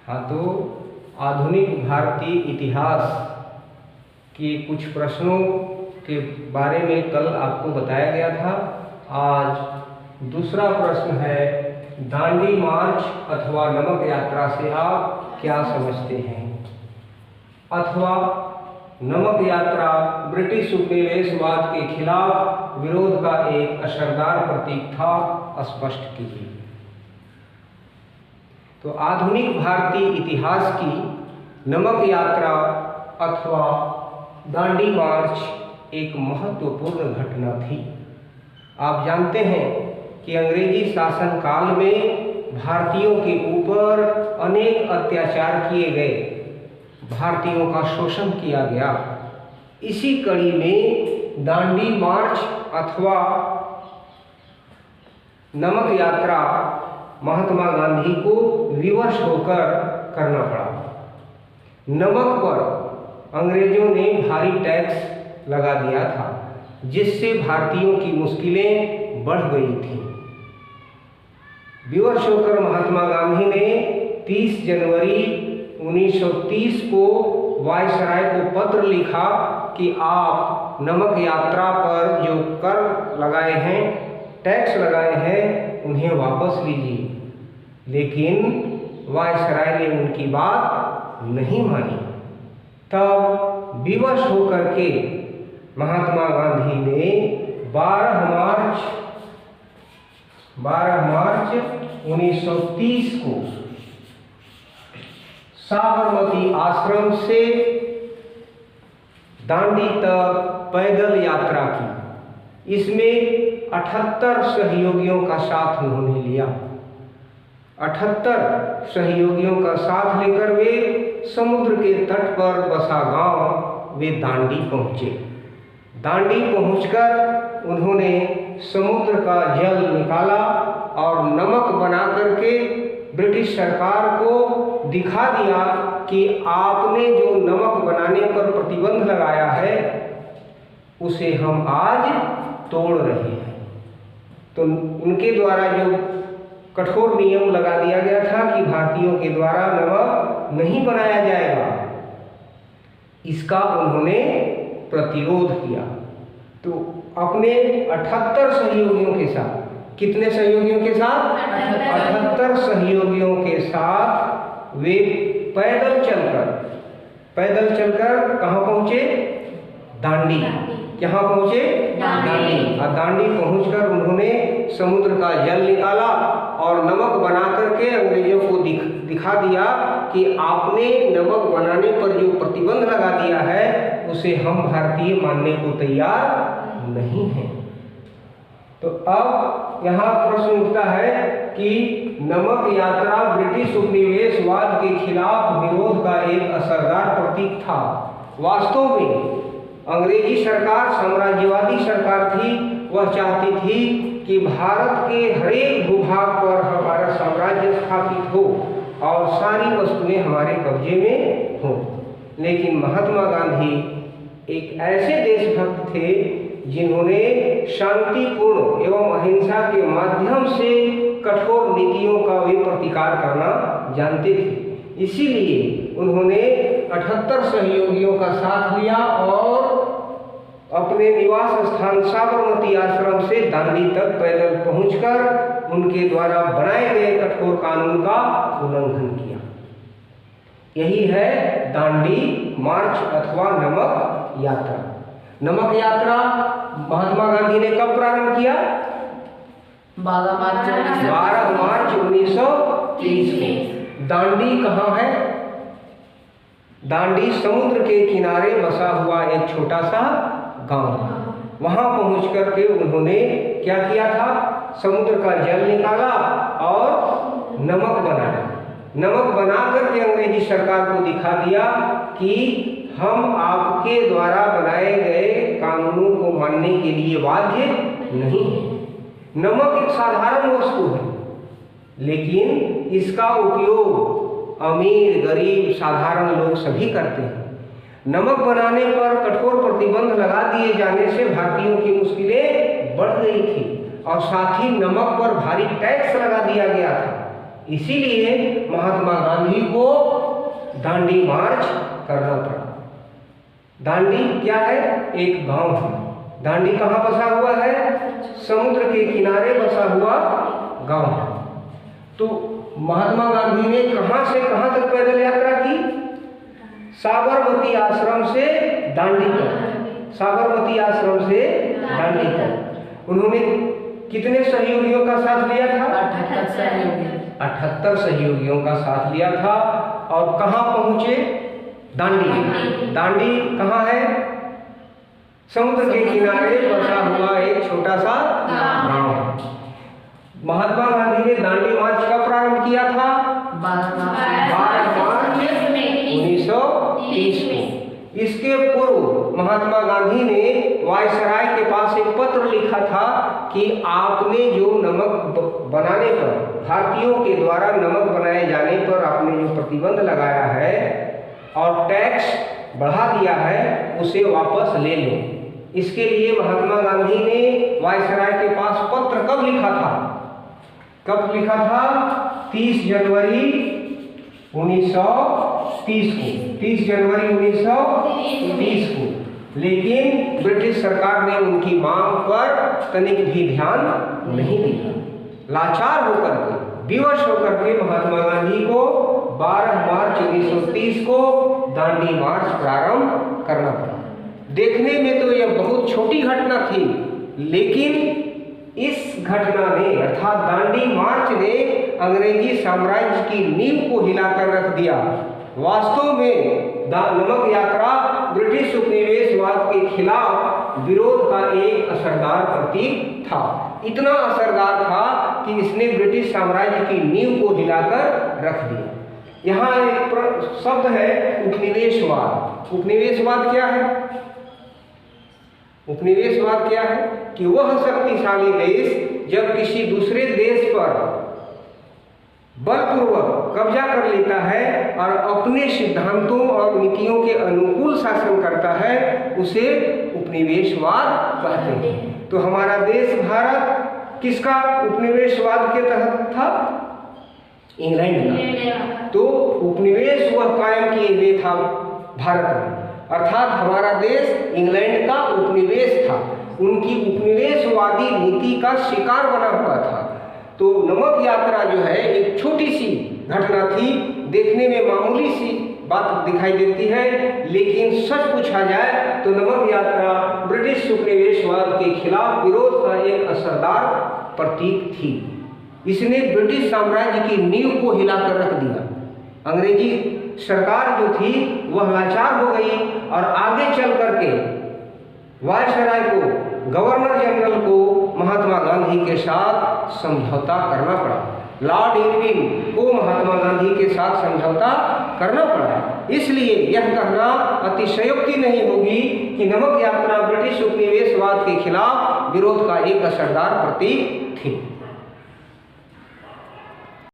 हाँ, तो आधुनिक भारतीय इतिहास के कुछ प्रश्नों के बारे में कल आपको बताया गया था। आज दूसरा प्रश्न है, दांडी मार्च अथवा नमक यात्रा से आप क्या समझते हैं? अथवा नमक यात्रा ब्रिटिश उपनिवेशवाद के खिलाफ विरोध का एक असरदार प्रतीक था, स्पष्ट कीजिए। तो आधुनिक भारतीय इतिहास की नमक यात्रा अथवा दांडी मार्च एक महत्वपूर्ण घटना थी। आप जानते हैं कि अंग्रेजी शासन काल में भारतीयों के ऊपर अनेक अत्याचार किए गए, भारतीयों का शोषण किया गया। इसी कड़ी में दांडी मार्च अथवा नमक यात्रा महात्मा गांधी को विवश होकर करना पड़ा। नमक पर अंग्रेजों ने भारी टैक्स लगा दिया था, जिससे भारतीयों की मुश्किलें बढ़ गई थीं। विवश होकर महात्मा गांधी ने 30 जनवरी 1930 को वायसराय को पत्र लिखा कि आप नमक यात्रा पर जो कर लगाए हैं, टैक्स लगाए हैं, उन्हें वापस लीजिए। लेकिन वायसराय ने उनकी बात नहीं मानी। तब विवश होकर के महात्मा गांधी ने 12 मार्च 1930 को साबरमती आश्रम से दांडी तक पैदल यात्रा की। इसमें 78 सहयोगियों का साथ उन्होंने लिया। 78 सहयोगियों का साथ लेकर वे समुद्र के तट पर बसा गांव वे दांडी पहुंचे। दांडी पहुंचकर उन्होंने समुद्र का जल निकाला और नमक बना करके ब्रिटिश सरकार को दिखा दिया कि आपने जो नमक बनाने पर प्रतिबंध लगाया है, उसे हम आज तोड़ रहे हैं। तो उनके द्वारा जो कठोर नियम लगा दिया गया था कि भारतीयों के द्वारा नमक नहीं बनाया जाएगा, इसका उन्होंने प्रतिरोध किया। तो अपने 78 सहयोगियों के साथ, कितने सहयोगियों के साथ? 78 सहयोगियों के साथ वे पैदल चलकर कहाँ पहुँचे? दांडी। कहाँ पहुँचे? दांडी। और दांडी पहुँचकर उन्होंने समुद्र का जल निकाला और नमक बना करके अंग्रेजों को दिखा दिया कि आपने नमक बनाने पर जो प्रतिबंध लगा दिया है, उसे हम भारतीय मानने को तैयार नहीं हैं। तो अब यहाँ प्रश्न उठता है कि नमक यात्रा ब्रिटिश उपनिवेशवाद के खिलाफ विरोध का एक असरदार प्रतीक था। वास्तव में अंग्रेजी सरकार साम्राज्यवादी सरकार थी। वह चाहती थी कि भारत के हरेक भूभाग पर हमारा साम्राज्य स्थापित हो और सारी वस्तुएं हमारे कब्जे में हों। लेकिन महात्मा गांधी एक ऐसे देशभक्त थे जिन्होंने शांतिपूर्ण एवं अहिंसा के माध्यम से कठोर नीतियों का वे प्रतिकार करना जानते थे। इसीलिए उन्होंने 78 सहयोगियों का साथ लिया और अपने निवास स्थान साबरमती आश्रम से दांडी तक पैदल पहुंचकर उनके द्वारा बनाए गए कठोर कानून का उल्लंघन किया। यही है दांडी मार्च अथवा नमक यात्रा। नमक यात्रा महात्मा गांधी ने कब प्रारंभ किया? 12 मार्च 1930 को। दांडी कहाँ है? दांडी समुद्र के किनारे बसा हुआ एक छोटा सा गांव। वहां पहुंच करके उन्होंने क्या किया था? समुद्र का जल निकाला और नमक बनाया। नमक बना करके अंग्रेजी सरकार को दिखा दिया कि हम आपके द्वारा बनाए गए कानूनों को मानने के लिए बाध्य नहीं है। नमक एक साधारण वस्तु है, लेकिन इसका उपयोग अमीर, गरीब, साधारण लोग सभी करते हैं। नमक बनाने पर कठोर प्रतिबंध लगा दिए जाने से भारतीयों की मुश्किलें बढ़ गई थी और साथ ही नमक पर भारी टैक्स लगा दिया गया था। इसीलिए महात्मा गांधी को दांडी मार्च करना पड़ा। दांडी क्या है? एक गांव है। दांडी कहाँ बसा हुआ है? समुद्र के किनारे बसा हुआ गांव है। तो महात्मा गांधी ने कहाँ से कहाँ तक पैदल यात्रा की? साबरमती आश्रम से दांडी तक। साबरमती आश्रम से दांडी तक उन्होंने कितने सहयोगियों का साथ लिया था? 78 सहयोगी। 78 सहयोगियों का साथ लिया था। और कहाँ पहुंचे? दांडी। दांडी कहाँ है? समुद्र के किनारे बसा हुआ एक छोटा सा गांव है। महात्मा गांधी ने दांडी मार्च कब प्रारंभ किया था? 12 मार्च 1930 को। इसके पूर्व महात्मा गांधी ने वायसराय के पास एक पत्र लिखा था कि आपने जो नमक बनाने पर, भारतीयों के द्वारा नमक बनाए जाने पर आपने जो प्रतिबंध लगाया है और टैक्स बढ़ा दिया है, उसे वापस ले लो। इसके लिए महात्मा गांधी ने वायसराय के पास पत्र कब लिखा था? कब लिखा था? 30 जनवरी 1930 को। 30 जनवरी 1930 को। लेकिन ब्रिटिश सरकार ने उनकी मांग पर तनिक भी ध्यान नहीं दिया। लाचार होकर के, विवश होकर के महात्मा गांधी को 12 मार्च 1930 को दांडी मार्च प्रारंभ करना पड़ा। देखने में तो यह बहुत छोटी घटना थी, लेकिन इस घटना ने अर्थात दांडी मार्च ने अंग्रेजी साम्राज्य की नींव को हिलाकर रख दिया। वास्तव में नमक यात्रा ब्रिटिश उपनिवेशवाद के खिलाफ विरोध का एक असरदार प्रतीक था। इतना असरदार था कि इसने ब्रिटिश साम्राज्य की नींव को हिलाकर रख दिया। यहाँ एक शब्द है उपनिवेशवाद। उपनिवेशवाद क्या है? उपनिवेशवाद क्या है? कि वह शक्तिशाली देश जब किसी दूसरे देश पर बलपूर्वक कब्जा कर लेता है और अपने सिद्धांतों और नीतियों के अनुकूल शासन करता है, उसे उपनिवेशवाद कहते हैं। तो हमारा देश भारत किसका उपनिवेशवाद के तहत था? इंग्लैंड का। तो उपनिवेश वह कायम किए हुए था भारत में, अर्थात हमारा देश इंग्लैंड का उपनिवेश था। उनकी उपनिवेशवादी नीति का शिकार बना हुआ था। तो नमक यात्रा जो है एक छोटी सी घटना थी, देखने में मामूली सी बात दिखाई देती है, लेकिन सच पूछा जाए तो नमक यात्रा ब्रिटिश उपनिवेशवाद के खिलाफ विरोध का एक असरदार प्रतीक थी। इसने ब्रिटिश साम्राज्य की नींव को हिलाकर रख दिया। अंग्रेजी सरकार जो थी वह लाचार हो गई और आगे चल करके वायसराय को, गवर्नर जनरल को महात्मा गांधी के साथ समझौता करना पड़ा। लॉर्ड इरविन को महात्मा गांधी के साथ समझौता करना पड़ा। इसलिए यह कहना अतिशयोक्ति नहीं होगी कि नमक यात्रा ब्रिटिश उपनिवेशवाद के खिलाफ विरोध का एक असरदार प्रतीक थी।